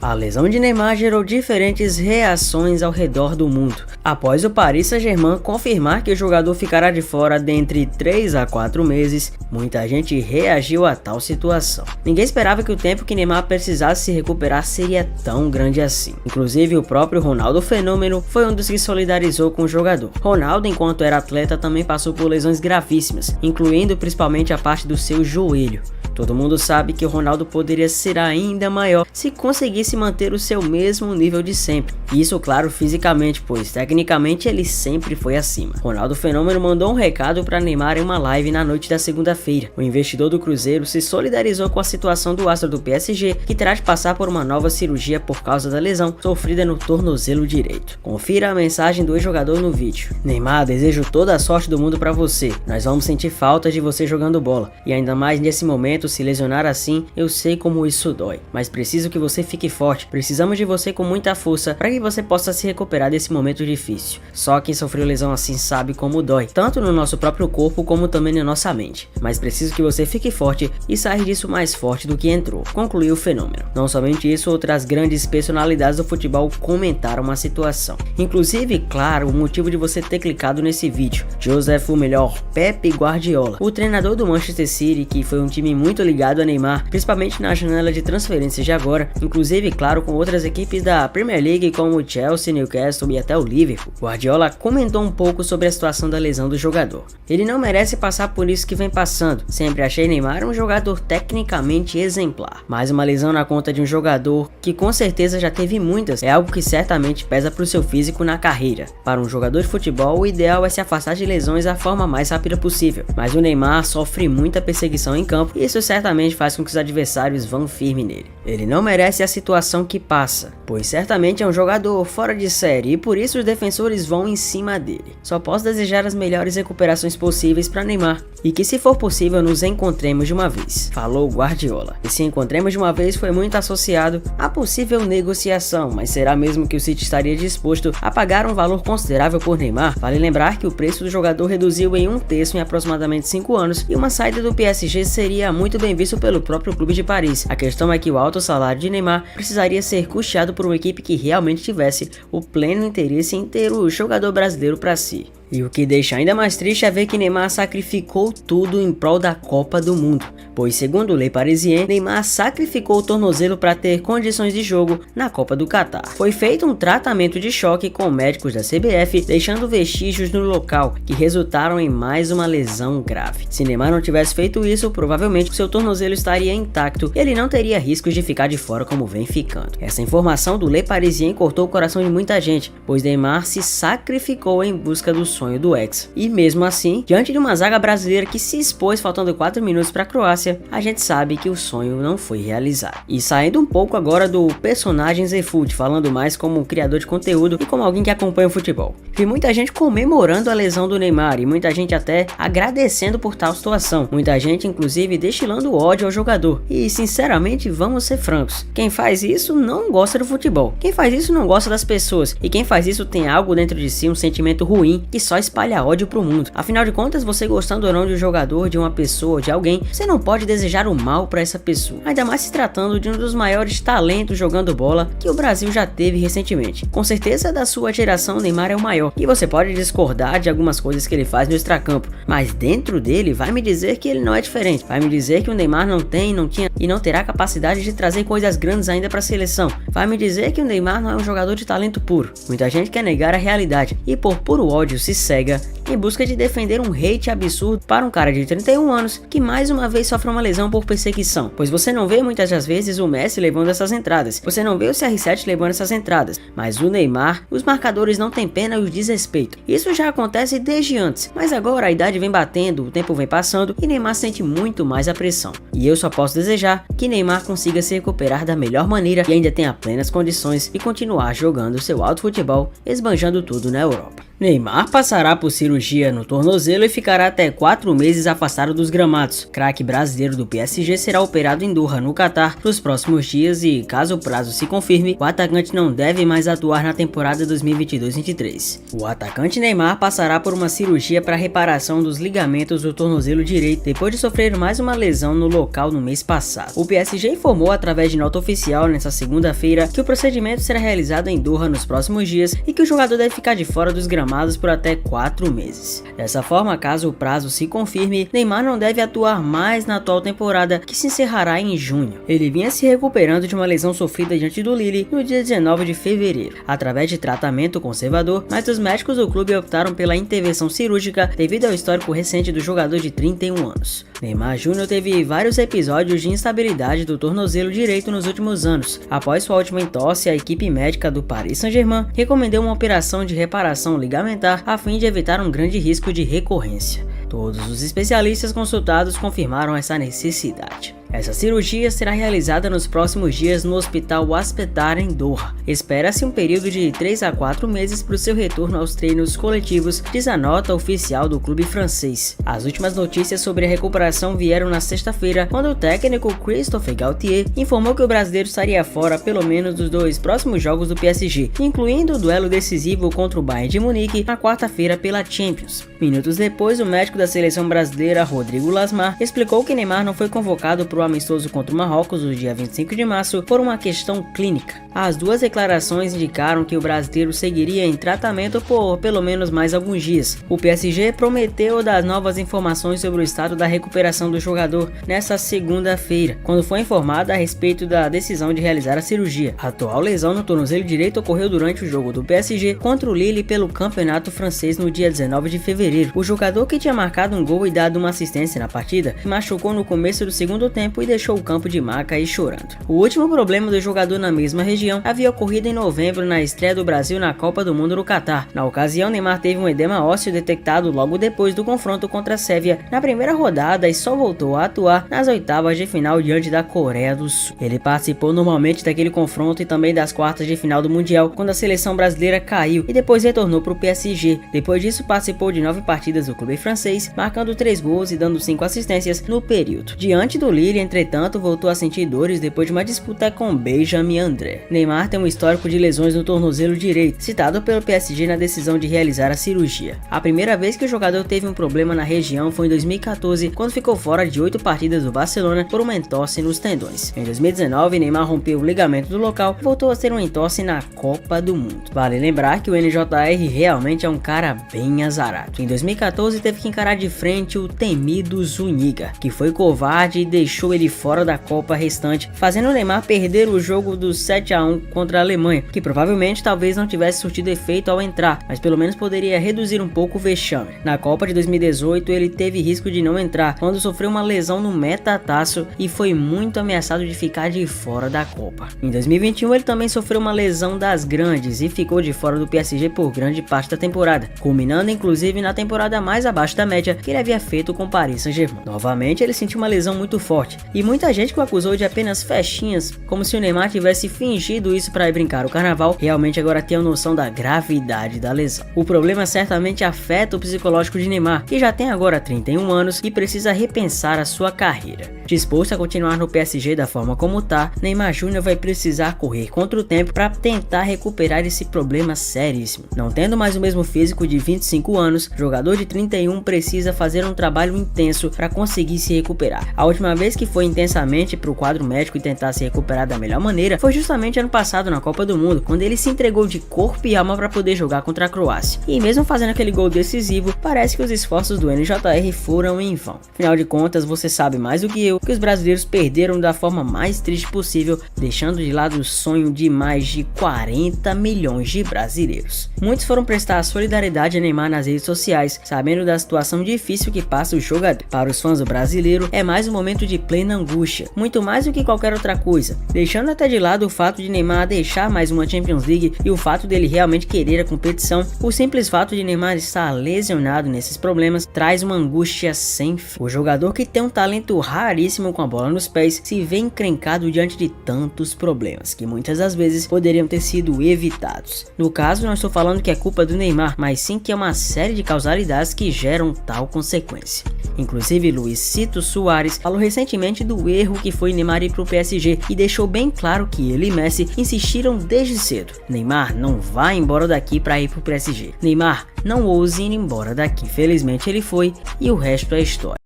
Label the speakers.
Speaker 1: A lesão de Neymar gerou diferentes reações ao redor do mundo, após o Paris Saint-Germain confirmar que o jogador ficará de fora dentre 3 a 4 meses. Muita gente reagiu a tal situação. Ninguém esperava que o tempo que Neymar precisasse se recuperar seria tão grande assim. Inclusive, o próprio Ronaldo Fenômeno foi um dos que solidarizou com o jogador. Ronaldo, enquanto era atleta, também passou por lesões gravíssimas, incluindo principalmente a parte do seu joelho. Todo mundo sabe que o Ronaldo poderia ser ainda maior se conseguisse manter o seu mesmo nível de sempre. Isso, claro, fisicamente, pois tecnicamente ele sempre foi acima. Ronaldo Fenômeno mandou um recado para Neymar em uma live na noite da segunda-feira. O investidor do Cruzeiro se solidarizou com a situação do astro do PSG, que terá de passar por uma nova cirurgia por causa da lesão sofrida no tornozelo direito. Confira a mensagem do ex-jogador no vídeo. Neymar, desejo toda a sorte do mundo para você. Nós vamos sentir falta de você jogando bola, e ainda mais nesse momento. Se lesionar assim, eu sei como isso dói, mas preciso que você fique forte. Precisamos de você com muita força para que você possa se recuperar desse momento difícil. Só quem sofreu lesão assim sabe como dói, tanto no nosso próprio corpo como também na nossa mente. Mas preciso que você fique forte e saia disso mais forte do que entrou, concluiu o Fenômeno. Não somente isso, outras grandes personalidades do futebol comentaram a situação. Inclusive, claro, o motivo de você ter clicado nesse vídeo. Joseph, o melhor, Pep Guardiola, o treinador do Manchester City, que foi um time muito ligado a Neymar, principalmente na janela de transferências de agora, inclusive, claro, com outras equipes da Premier League como o Chelsea, Newcastle e até o Liverpool. Guardiola comentou um pouco sobre a situação da lesão do jogador. Ele não merece passar por isso que vem passando. Sempre achei Neymar um jogador tecnicamente exemplar, mas uma lesão na conta de um jogador que com certeza já teve muitas é algo que certamente pesa para o seu físico na carreira. Para um jogador de futebol, o ideal é se afastar de lesões da forma mais rápida possível, mas o Neymar sofre muita perseguição em campo e isso certamente faz com que os adversários vão firme nele. Ele não merece a situação que passa, pois certamente é um jogador fora de série e por isso os defensores vão em cima dele. Só posso desejar as melhores recuperações possíveis para Neymar e que, se for possível, nos encontremos de uma vez, falou Guardiola. E se encontremos de uma vez foi muito associado a possível negociação, mas será mesmo que o City estaria disposto a pagar um valor considerável por Neymar? Vale lembrar que o preço do jogador reduziu em 1/3 em aproximadamente 5 anos e uma saída do PSG seria muito bem visto pelo próprio clube de Paris. A questão é que o alto salário de Neymar precisaria ser custeado por uma equipe que realmente tivesse o pleno interesse em ter o jogador brasileiro para si. E o que deixa ainda mais triste é ver que Neymar sacrificou tudo em prol da Copa do Mundo, pois segundo o Le Parisien, Neymar sacrificou o tornozelo para ter condições de jogo na Copa do Catar. Foi feito um tratamento de choque com médicos da CBF, deixando vestígios no local que resultaram em mais uma lesão grave. Se Neymar não tivesse feito isso, provavelmente seu tornozelo estaria intacto e ele não teria riscos de ficar de fora como vem ficando. Essa informação do Le Parisien cortou o coração de muita gente, pois Neymar se sacrificou em busca do sonho do ex. E mesmo assim, diante de uma zaga brasileira que se expôs faltando 4 minutos para a Croácia, a gente sabe que o sonho não foi realizado. E saindo um pouco agora do personagem Zefoot, falando mais como criador de conteúdo e como alguém que acompanha o futebol. Vi muita gente comemorando a lesão do Neymar e muita gente até agradecendo por tal situação. Muita gente inclusive destilando ódio ao jogador. E sinceramente, vamos ser francos, quem faz isso não gosta do futebol. Quem faz isso não gosta das pessoas. E quem faz isso tem algo dentro de si, um sentimento ruim que só espalha ódio pro mundo. Afinal de contas, você gostando ou não de um jogador, de uma pessoa, de alguém, você não pode desejar o mal para essa pessoa. Ainda mais se tratando de um dos maiores talentos jogando bola que o Brasil já teve recentemente. Com certeza da sua geração, Neymar é o maior. E você pode discordar de algumas coisas que ele faz no extracampo, mas dentro dele vai me dizer que ele não é diferente. Vai me dizer que o Neymar não tem, não tinha e não terá capacidade de trazer coisas grandes ainda para a seleção. Vai me dizer que o Neymar não é um jogador de talento puro. Muita gente quer negar a realidade e por puro ódio se cega em busca de defender um hate absurdo para um cara de 31 anos que mais uma vez sofre uma lesão por perseguição, pois você não vê muitas das vezes o Messi levando essas entradas, você não vê o CR7 levando essas entradas, mas o Neymar, os marcadores não têm pena e os desrespeito. Isso já acontece desde antes, mas agora a idade vem batendo, o tempo vem passando e Neymar sente muito mais a pressão. E eu só posso desejar que Neymar consiga se recuperar da melhor maneira e ainda tenha plenas condições de continuar jogando seu alto futebol, esbanjando tudo na Europa. Neymar passará por cirurgia cirurgia no tornozelo e ficará até 4 meses afastado dos gramados. Craque brasileiro do PSG será operado em Doha, no Catar, nos próximos dias e, caso o prazo se confirme, o atacante não deve mais atuar na temporada 2022-23. O atacante Neymar passará por uma cirurgia para reparação dos ligamentos do tornozelo direito depois de sofrer mais uma lesão no local no mês passado. O PSG informou através de nota oficial nesta segunda-feira que o procedimento será realizado em Doha nos próximos dias e que o jogador deve ficar de fora dos gramados por até 4 meses. Dessa forma, caso o prazo se confirme, Neymar não deve atuar mais na atual temporada, que se encerrará em junho. Ele vinha se recuperando de uma lesão sofrida diante do Lille no dia 19 de fevereiro, através de tratamento conservador, mas os médicos do clube optaram pela intervenção cirúrgica devido ao histórico recente do jogador de 31 anos. Neymar Júnior teve vários episódios de instabilidade do tornozelo direito nos últimos anos. Após sua última entorse, a equipe médica do Paris Saint-Germain recomendou uma operação de reparação ligamentar a fim de evitar um grande risco de recorrência. Todos os especialistas consultados confirmaram essa necessidade. Essa cirurgia será realizada nos próximos dias no Hospital Aspetar em Doha. Espera-se um período de 3 a 4 meses para o seu retorno aos treinos coletivos, diz a nota oficial do clube francês. As últimas notícias sobre a recuperação vieram na sexta-feira, quando o técnico Christophe Galtier informou que o brasileiro estaria fora pelo menos dos 2 próximos jogos do PSG, incluindo o duelo decisivo contra o Bayern de Munique na quarta-feira pela Champions. Minutos depois, o médico da seleção brasileira, Rodrigo Lasmar, explicou que Neymar não foi convocado para o amistoso contra o Marrocos no dia 25 de março por uma questão clínica. As duas declarações indicaram que o brasileiro seguiria em tratamento por pelo menos mais alguns dias. O PSG prometeu dar novas informações sobre o estado da recuperação do jogador nesta segunda-feira, quando foi informado a respeito da decisão de realizar a cirurgia. A atual lesão no tornozelo direito ocorreu durante o jogo do PSG contra o Lille pelo campeonato francês no dia 19 de fevereiro. O jogador, que tinha marcado um gol e dado uma assistência na partida, se machucou no começo do segundo tempo e deixou o campo de maca e chorando. O último problema do jogador na mesma região havia ocorrido em novembro na estreia do Brasil na Copa do Mundo no Catar. Na ocasião, Neymar teve um edema ósseo detectado logo depois do confronto contra a Sérvia na primeira rodada e só voltou a atuar nas oitavas de final diante da Coreia do Sul. Ele participou normalmente daquele confronto e também das quartas de final do Mundial, quando a seleção brasileira caiu, e depois retornou para o PSG. Depois disso, participou de 9 partidas do clube francês, marcando 3 gols e dando 5 assistências no período. Diante do Lille, entretanto, voltou a sentir dores depois de uma disputa com Benjamin André. Neymar tem um histórico de lesões no tornozelo direito, citado pelo PSG na decisão de realizar a cirurgia. A primeira vez que o jogador teve um problema na região foi em 2014, quando ficou fora de 8 partidas do Barcelona por uma entorse nos tendões. Em 2019, Neymar rompeu o ligamento do local e voltou a ter uma entorse na Copa do Mundo. Vale lembrar que o NJR realmente é um cara bem azarado. Em 2014, teve que encarar de frente o temido Zuniga, que foi covarde e deixou ele fora da Copa restante, fazendo o Neymar perder o jogo do 7-1 contra a Alemanha, que provavelmente talvez não tivesse surtido efeito ao entrar, mas pelo menos poderia reduzir um pouco o vexame. Na Copa de 2018, ele teve risco de não entrar, quando sofreu uma lesão no metatarso e foi muito ameaçado de ficar de fora da Copa. Em 2021, ele também sofreu uma lesão das grandes e ficou de fora do PSG por grande parte da temporada, culminando inclusive na temporada mais abaixo da média que ele havia feito com o Paris Saint-Germain. Novamente, ele sentiu uma lesão muito forte, e muita gente que o acusou de apenas festinhas, como se o Neymar tivesse fingido isso para brincar o carnaval, realmente agora tem a noção da gravidade da lesão. O problema certamente afeta o psicológico de Neymar, que já tem agora 31 anos e precisa repensar a sua carreira. Disposto a continuar no PSG da forma como tá, Neymar Júnior vai precisar correr contra o tempo para tentar recuperar esse problema seríssimo. Não tendo mais o mesmo físico de 25 anos, o jogador de 31 precisa fazer um trabalho intenso para conseguir se recuperar. A última vez que foi intensamente para o quadro médico e tentar se recuperar da melhor maneira foi justamente ano passado na Copa do Mundo, quando ele se entregou de corpo e alma para poder jogar contra a Croácia. E mesmo fazendo aquele gol decisivo, parece que os esforços do NJR foram em vão. Afinal de contas, você sabe mais do que eu que os brasileiros perderam da forma mais triste possível, deixando de lado o sonho de mais de 40 milhões de brasileiros. Muitos foram prestar solidariedade a Neymar nas redes sociais, sabendo da situação difícil que passa o jogador. Para os fãs do brasileiro, é mais um momento de plena angústia, muito mais do que qualquer outra coisa, deixando até de lado o fato de Neymar deixar mais uma Champions League e o fato dele realmente querer a competição. O simples fato de Neymar estar lesionado nesses problemas traz uma angústia sem fim. O jogador que tem um talento raríssimo com a bola nos pés se vê encrencado diante de tantos problemas que muitas das vezes poderiam ter sido evitados. No caso, não estou falando que é culpa do Neymar, mas sim que é uma série de causalidades que geram tal consequência. Inclusive, Luizito Soares falou recentemente do erro que foi Neymar ir para o PSG e deixou bem claro que ele e Messi insistiram desde cedo: Neymar não vai embora daqui para ir para o PSG. Neymar não ouse ir embora daqui. Felizmente ele foi e o resto é história.